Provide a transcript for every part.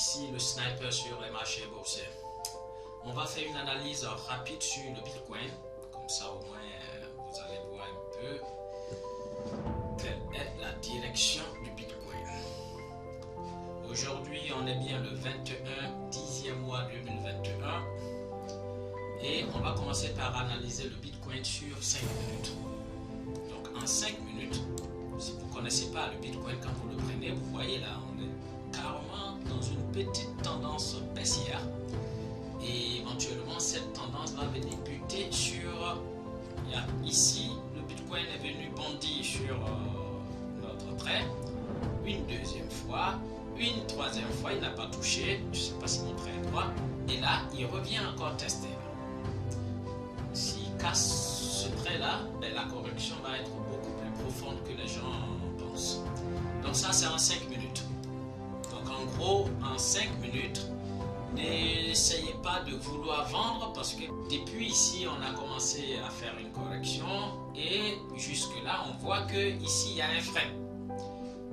ici le sniper sur les marchés boursiers. On va faire une analyse rapide sur le Bitcoin, comme ça au moins vous allez voir un peu quelle est la direction du Bitcoin. Aujourd'hui on est bien le 21 10e mois 2021 et on va commencer par analyser le Bitcoin sur 5 minutes. Donc en 5 minutes, si vous ne connaissez pas le Bitcoin, quand vous le prenez, vous voyez là, on est carrément dans une petite tendance baissière. Et éventuellement, cette tendance va venir buter sur... Ici, le Bitcoin est venu bondir sur notre trait. Une deuxième fois, une troisième fois, il n'a pas touché. Je ne sais pas si mon trait est droit. Et là, il revient encore tester. S'il casse ce trait-là, la correction va être beaucoup plus profonde que les gens pensent. Donc ça, c'est en 5 minutes. Donc en gros, en 5 minutes, n'essayez pas de vouloir vendre parce que depuis ici, on a commencé à faire une correction et jusque là, on voit que ici, il y a un frein.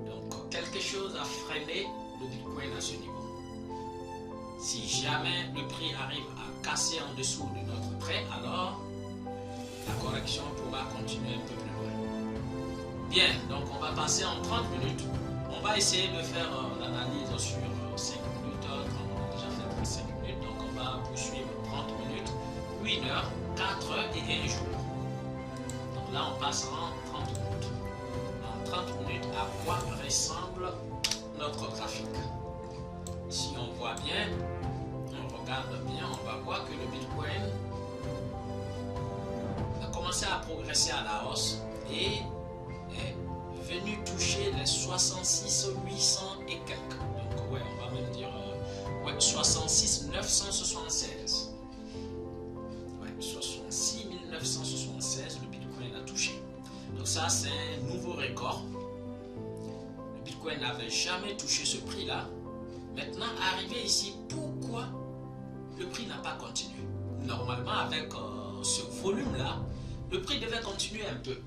Donc quelque chose a freiné le Bitcoin à ce niveau. Si jamais le prix arrive à casser en dessous de notre trait, alors la correction pourra continuer un peu plus loin. Bien, donc on va passer en 30 minutes. On va essayer de faire l'analyse sur 5 minutes. On a déjà fait 35 minutes, donc on va poursuivre 30 minutes, 1 heure, 4 heures et 1 jour. Donc là, on passe en 30 minutes. En 30 minutes, à quoi ressemble notre graphique? Si on voit bien, on regarde bien, on va voir que le Bitcoin a commencé à progresser à la hausse et est venu toucher les 66 800 et quelques. Donc ouais, on va même dire 66 976. Ouais, 66 976 le Bitcoin a touché. Donc ça c'est un nouveau record. Le Bitcoin n'avait jamais touché ce prix-là. Maintenant, arrivé ici, pourquoi le prix n'a pas continué? Normalement, avec ce volume-là, le prix devait continuer un peu.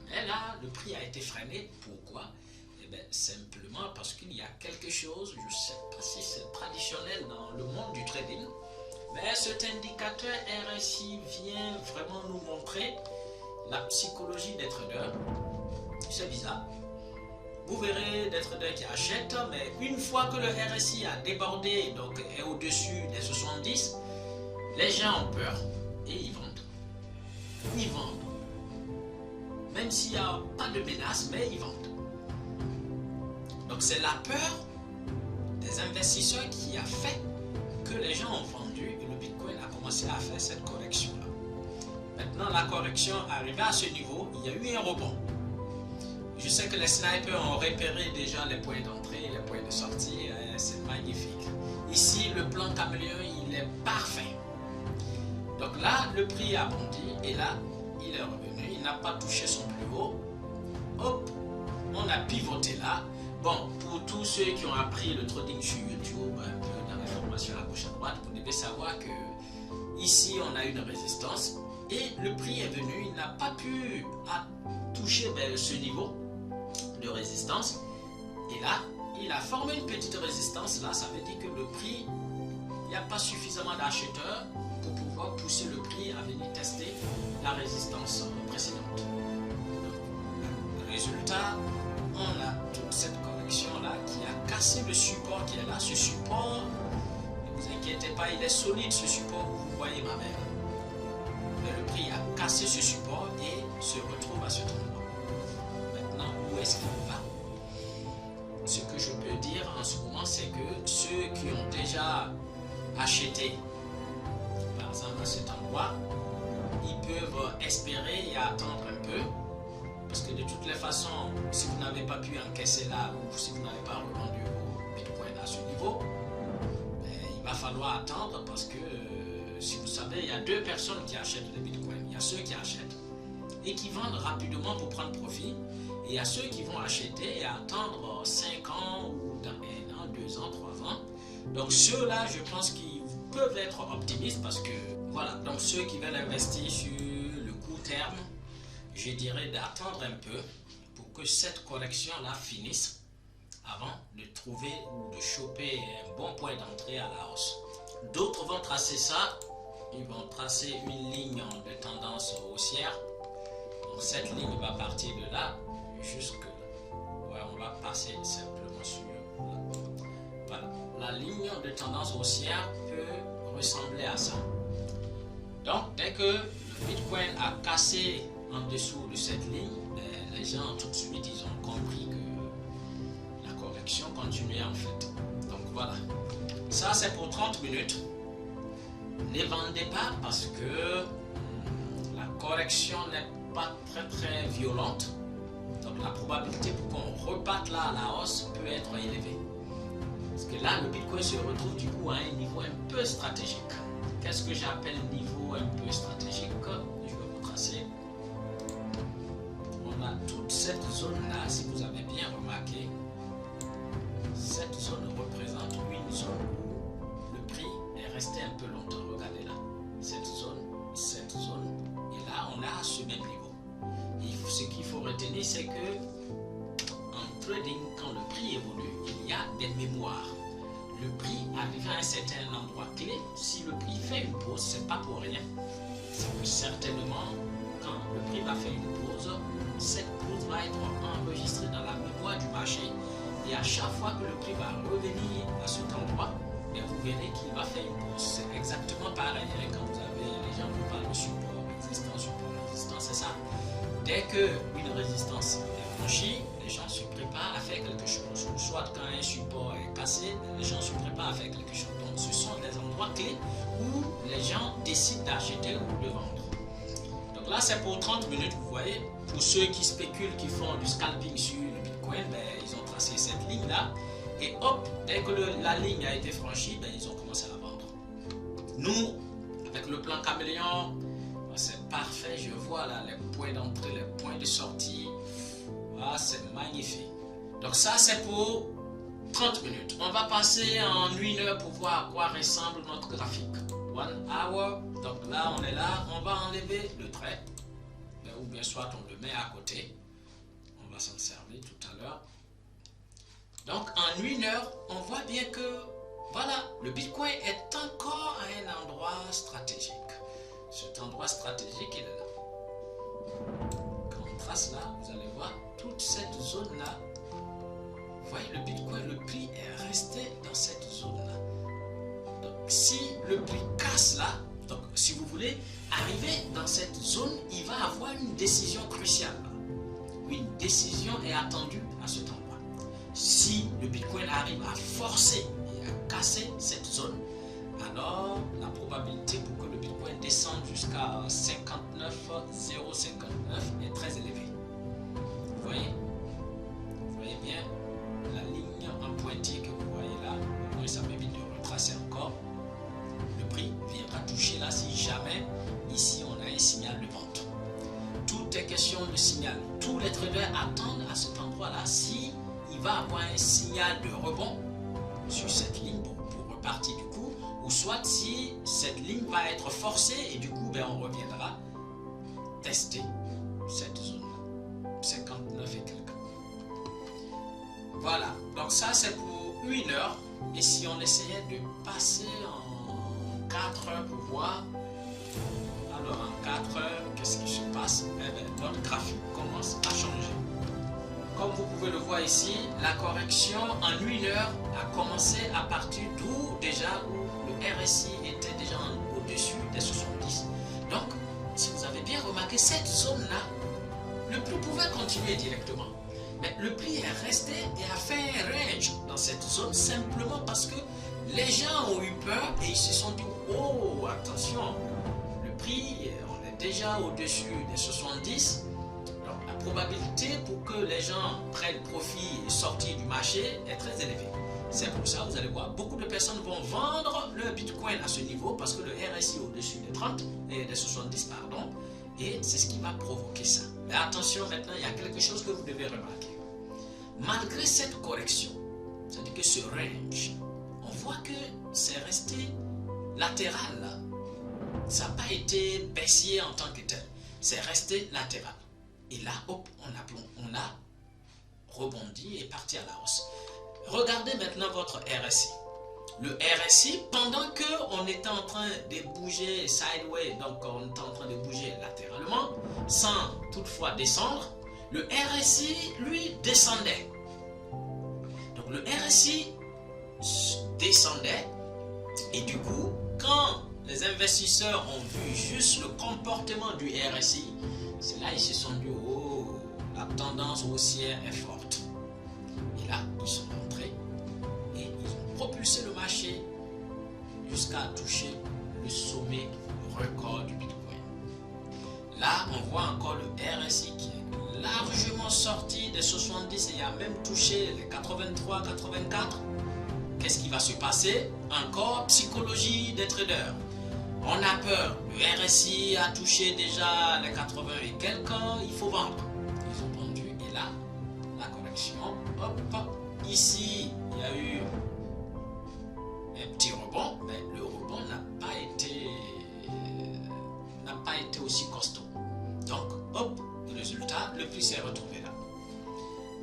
Mais là, le prix a été freiné. Pourquoi? Eh bien, simplement parce qu'il y a quelque chose, je ne sais pas si c'est traditionnel dans le monde du trading, mais cet indicateur RSI vient vraiment nous montrer la psychologie des traders. C'est bizarre. Vous verrez des traders qui achètent, mais une fois que le RSI a débordé, donc est au-dessus des 70, les gens ont peur et ils vendent. Ils vendent. Même s'il n'y a pas de menace, mais ils vendent. Donc c'est la peur des investisseurs qui a fait que les gens ont vendu et le Bitcoin a commencé à faire cette correction-là. Maintenant, la correction arrivée à ce niveau, il y a eu un rebond. Je sais que les snipers ont repéré déjà les points d'entrée, les points de sortie, c'est magnifique. Ici, le plan caméléon, il est parfait. Donc là, le prix a bondi et là, il est revenu, il n'a pas touché son plus haut. Hop, on a pivoté là. Bon, pour tous ceux qui ont appris le trading sur YouTube, un peu dans la formation à gauche à droite, vous devez savoir que ici, on a une résistance et le prix est venu, il n'a pas pu toucher ce niveau de résistance et là il a formé une petite résistance. Là ça veut dire que le prix, il n'y a pas suffisamment d'acheteurs pour pouvoir pousser le prix à venir tester la résistance précédente. Donc, résultat, on a toute cette correction là qui a cassé le support qui est là. Ce support, ne vous inquiétez pas, il est solide, ce support, vous voyez ma main. Mais le prix a cassé ce support et se retrouve à cet endroit. Maintenant, où est-ce qu'il va? Ce que je peux dire en ce moment, c'est que ceux qui ont déjà acheté, par exemple à cet endroit, ils peuvent espérer et attendre un peu. Parce que de toutes les façons, si vous n'avez pas pu encaisser là, ou si vous n'avez pas revendu au Bitcoin à ce niveau, il va falloir attendre parce que, si vous savez, il y a deux personnes qui achètent le Bitcoin. Il y a ceux qui achètent et qui vendent rapidement pour prendre profit. Et il y a ceux qui vont acheter et attendre 5 ans ou dans 1 an, 2 ans, 3 ans. Donc ceux-là, je pense qu'ils peuvent être optimistes parce que, voilà, donc ceux qui veulent investir sur le court terme, je dirais d'attendre un peu pour que cette correction-là finisse avant de trouver ou de choper un bon point d'entrée à la hausse. D'autres vont tracer ça, ils vont tracer une ligne de tendance haussière. Donc cette ligne va partir de là jusque là. Ouais, on va passer simplement sur là. Voilà. La ligne de tendance haussière peut ressembler à ça. Donc dès que le Bitcoin a cassé en dessous de cette ligne, les gens tout de suite ils ont compris que la correction continuait en fait. Donc voilà. Ça c'est pour 30 minutes. Ne vendez pas parce que la correction n'est pas très violente. Donc la probabilité pour qu'on reparte là à la hausse peut être élevée. Parce que là le Bitcoin se retrouve du coup à un niveau un peu stratégique. Qu'est-ce que j'appelle niveau un peu stratégique? Je vais vous tracer. On a toute cette zone là, si vous avez bien remarqué. Cette zone représente une zone où le prix est resté un peu longtemps. Regardez là, cette zone, et là on a ce même niveau. Et ce qu'il faut retenir, c'est que en trading, quand le prix évolue, il y a des mémoires. Le prix arrive à un certain endroit clé. Si le prix fait une pause, c'est pas pour rien. C'est que certainement, quand le prix va faire une pause, cette pause va être enregistrée dans la mémoire du marché. Et à chaque fois que le prix va revenir à cet endroit, vous verrez qu'il va faire une pause. C'est exactement pareil quand vous avez, les gens vous parlent de support, résistance, c'est ça. Dès qu'une résistance est franchie, les gens se préparent à faire quelque chose. Soit quand un support est cassé, les gens se préparent à faire quelque chose. Donc ce sont des endroits clés où les gens décident d'acheter ou de vendre. Donc là c'est pour 30 minutes, vous voyez. Pour ceux qui spéculent, qui font du scalping sur le Bitcoin, ils ont tracé cette ligne là. Et hop, dès que la ligne a été franchie, ils ont commencé à la vendre. Nous, avec le plan caméléon, c'est parfait. Je vois là les points d'entrée, les points de sortie. Ah, c'est magnifique. Donc ça, c'est pour 30 minutes. On va passer en 1 heure pour voir à quoi ressemble notre graphique. 1 hour. Donc là, on est là. On va enlever le trait. Ou bien soit on le met à côté. On va s'en servir tout à l'heure. Donc en 1 heure, on voit bien que voilà, le Bitcoin est encore à un endroit stratégique. Cet endroit stratégique, il est là. Quand on trace là, vous allez voir toute cette zone là. Vous voyez, le Bitcoin, le prix est resté dans cette zone là. Donc si le prix casse là, donc si vous voulez arriver dans cette zone, il va avoir une décision cruciale. Une décision est attendue à cet endroit. Si le Bitcoin arrive à forcer et à casser cette zone, alors la probabilité pour que le Bitcoin descende jusqu'à 59,059 est très élevée. Vous voyez bien la ligne en pointille que vous voyez là. Moi, ça m'évite de retracer encore. Le prix viendra toucher là si jamais ici on a un signal de vente. Tout est question de signal. Tous les traders attendent à cet endroit là si il va avoir un signal de rebond sur cette ligne pour repartir du coup, ou soit si cette ligne va être forcée et du coup on reviendra tester cette zone là, 59 et quelques. Voilà, donc ça c'est pour 1 heure. Et si on essayait de passer en 4 heures pour voir, alors en 4 heures, qu'est-ce qui se passe? Notre graphique commence à changer. Comme vous pouvez le voir ici, la correction en 1 heure a commencé à partir d'où déjà où le RSI était déjà au-dessus des 70. Donc, si vous avez bien remarqué, cette zone-là, le prix pouvait continuer directement. Mais le prix est resté et a fait un range dans cette zone simplement parce que les gens ont eu peur et ils se sont dit « Oh, attention, le prix, on est déjà au-dessus des 70. » La probabilité pour que les gens prennent profit et sortir du marché est très élevée. C'est pour ça, vous allez voir, beaucoup de personnes vont vendre le Bitcoin à ce niveau parce que le RSI est au-dessus des 30 et des 70, pardon, et c'est ce qui va provoquer ça. Mais attention, maintenant, il y a quelque chose que vous devez remarquer. Malgré cette correction, c'est-à-dire que ce range, on voit que c'est resté latéral. Ça n'a pas été baissier en tant que tel, c'est resté latéral. Et là, hop, on a rebondi et parti à la hausse. regardez maintenant votre RSI. Le RSI, pendant qu'on était en train de bouger sideways, donc on était en train de bouger latéralement, sans toutefois descendre, le RSI, lui, descendait. Donc le RSI descendait, et du coup, quand les investisseurs ont vu juste le comportement du RSI, c'est là ils se sont dit, oh, la tendance haussière est forte. Et là, ils sont entrés et ils ont propulsé le marché jusqu'à toucher le sommet record du Bitcoin. Là, on voit encore le RSI qui est largement sorti des 70 et a même touché les 83, 84. Qu'est-ce qui va se passer? Encore psychologie des traders. On a peur, le RSI a touché déjà les 80 et quelques, il faut vendre. Ils ont vendu et là, la correction, hop, ici, il y a eu un petit rebond, mais le rebond n'a pas été aussi costaud. Donc, hop, le résultat, le prix s'est retrouvé là.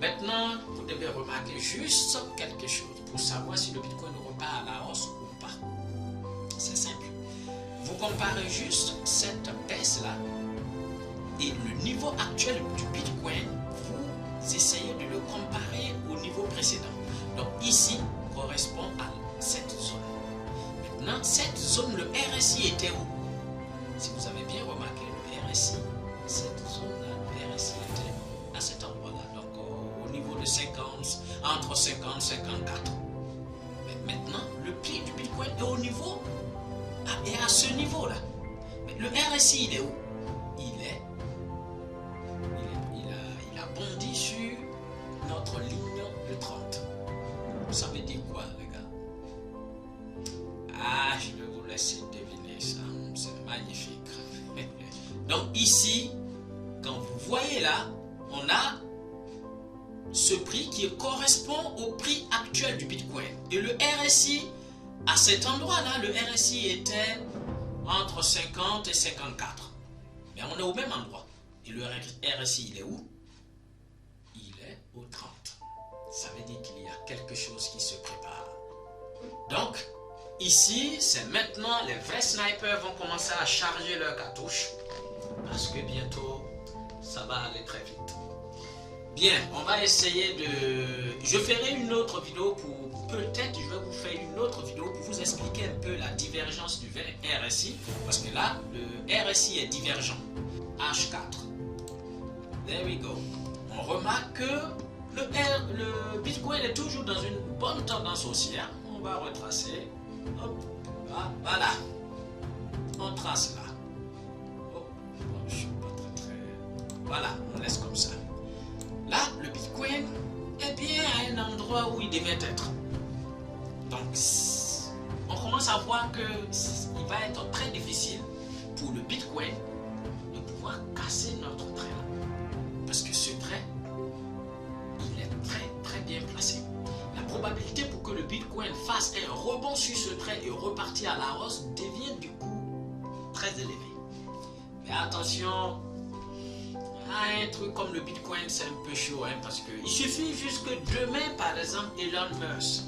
Maintenant, vous devez remarquer juste quelque chose pour savoir si le Bitcoin repart à la hausse ou pas. C'est simple. Vous comparez juste cette baisse-là et le niveau actuel du Bitcoin, vous essayez de le comparer au niveau précédent. Donc ici correspond à cette zone. Maintenant, cette zone, le RSI était où? Si vous avez bien remarqué, le RSI, cette zone-là, le RSI était à cet endroit-là. Donc au niveau de 50, entre 50 et 54. Mais maintenant, le prix du Bitcoin est au niveau, et à ce niveau-là. Mais le RSI, il est où? Il a bondi sur notre ligne de 30. Ça veut dire quoi, les gars? Ah, je vais vous laisser deviner ça. C'est magnifique. Donc ici, quand vous voyez là, on a ce prix qui correspond au prix actuel du Bitcoin. Et le RSI, à cet endroit-là, le RSI était entre 50 et 54. Mais on est au même endroit. Et le RSI, il est où? Il est au 30. Ça veut dire qu'il y a quelque chose qui se prépare. Donc, ici, c'est maintenant les vrais snipers vont commencer à charger leurs cartouches. Parce que bientôt, ça va aller très vite. Bien, on va essayer de... Je ferai une autre vidéo pour... Peut-être je vais vous faire une autre vidéo pour vous expliquer un peu la divergence du RSI. Parce que là, le RSI est divergent. H4. There we go. On remarque que le Bitcoin est toujours dans une bonne tendance haussière. On va retracer. Hop, voilà. On trace là. Hop, je suis pas très... Voilà, on laisse comme ça. Là, le Bitcoin est bien à un endroit où il devait être. Donc, on commence à voir qu'il va être très difficile pour le Bitcoin de pouvoir casser notre trait là. Parce que ce trait, il est très bien placé. La probabilité pour que le Bitcoin fasse un rebond sur ce trait et repartir à la hausse devient du coup très élevée. Mais attention, un truc comme le Bitcoin, c'est un peu chaud, hein, parce qu'il suffit juste que demain, par exemple, Elon Musk,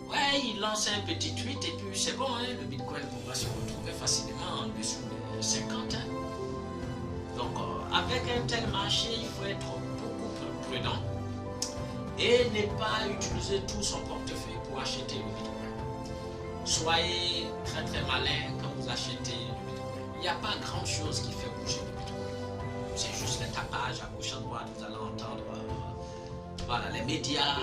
ouais, il lance un petit tweet et puis c'est bon, hein, le Bitcoin pourra se retrouver facilement en dessous de 50. Hein. Donc, avec un tel marché, il faut être beaucoup plus prudent et ne pas utiliser tout son portefeuille pour acheter le Bitcoin. Soyez très malin quand vous achetez le Bitcoin. Il n'y a pas grand chose qui fait bouger le Bitcoin. C'est juste les tapages à gauche à droite, vous allez entendre voilà, les médias.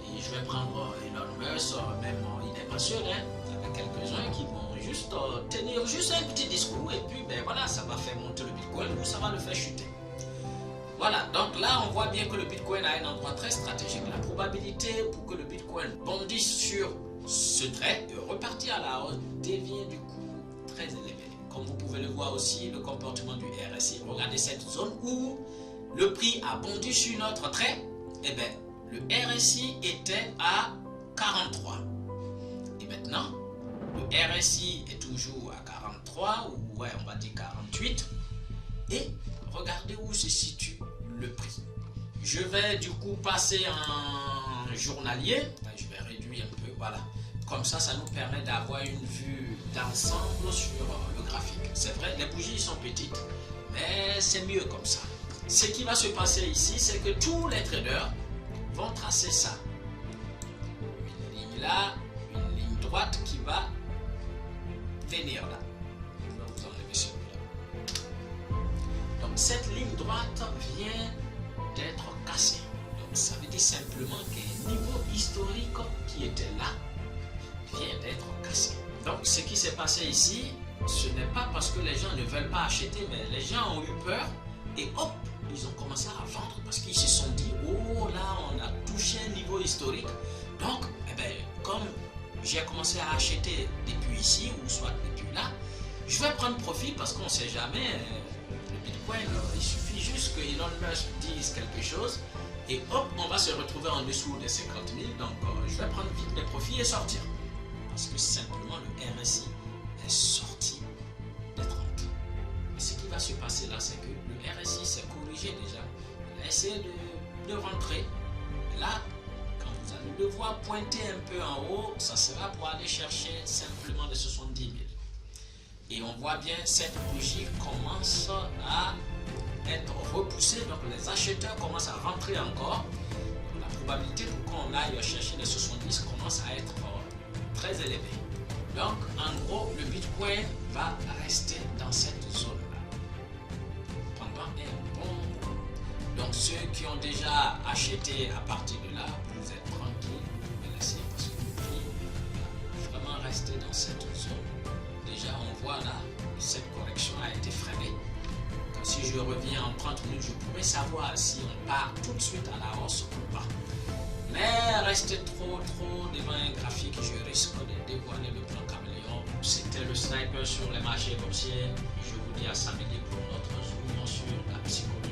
Et je vais prendre Elon Musk, même il n'est pas sûr, hein. Il y a quelques-uns qui vont juste tenir juste un petit discours et puis ben voilà, ça va faire monter le Bitcoin ou ça va le faire chuter. Voilà, donc là on voit bien que le Bitcoin a un endroit très stratégique. La probabilité pour que le Bitcoin bondisse sur ce trait et repartir à la hausse devient du coup très élevée. Comme vous pouvez le voir aussi, le comportement du RSI. Regardez cette zone où le prix a bondi sur notre trait. Et bien, le RSI était à 43. Et maintenant, le RSI est toujours à 43, ou ouais, on va dire 48. Et regardez où se situe le prix. Je vais du coup passer en journalier. Je vais réduire un peu, voilà. Comme ça nous permet d'avoir une vue d'ensemble sur le graphique. C'est vrai, les bougies sont petites, mais c'est mieux comme ça. Ce qui va se passer ici, c'est que tous les traders vont tracer ça. Une ligne là, une ligne droite qui va venir là. Je vais vous enlever celui-là. Donc cette ligne droite vient d'être cassée. Donc ça veut dire simplement qu'un niveau historique qui était là vient d'être cassé. Donc ce qui s'est passé ici, ce n'est pas parce que les gens ne veulent pas acheter, mais les gens ont eu peur et hop, ils ont commencé à vendre parce qu'ils se sont dit, oh là, on a touché un niveau historique. Donc, eh ben, comme j'ai commencé à acheter depuis ici ou soit depuis là, je vais prendre profit parce qu'on ne sait jamais. Le Bitcoin, il suffit juste que Elon Musk dise quelque chose et hop, on va se retrouver en dessous des 50 000. Donc, je vais prendre vite mes profits et sortir. Parce que simplement le RSI est sorti des 30. Et ce qui va se passer là, c'est que le RSI s'est corrigé déjà. Il a essayé de rentrer. Et là, quand vous allez le voir pointer un peu en haut, ça sera pour aller chercher simplement les 70 000. Et on voit bien cette bougie commence à être repoussée. Donc les acheteurs commencent à rentrer encore. Donc, la probabilité pour qu'on aille chercher les 70 commence à être très élevé. Donc, en gros, le Bitcoin va rester dans cette zone-là pendant un bon moment. Donc, ceux qui ont déjà acheté à partir de là, vous êtes tranquilles, vous pouvez laisser parce que le prix va vraiment rester dans cette zone. Déjà, on voit là, cette correction a été freinée. Donc, si je reviens en 30 minutes, je pourrais savoir si on part tout de suite à la hausse ou pas. Mais rester trop devant un graphique, je risque de dévoiler le plan caméléon. C'était le sniper sur les marchés boursiers. Je vous dis à samedi pour notre zoom sur la psychologie.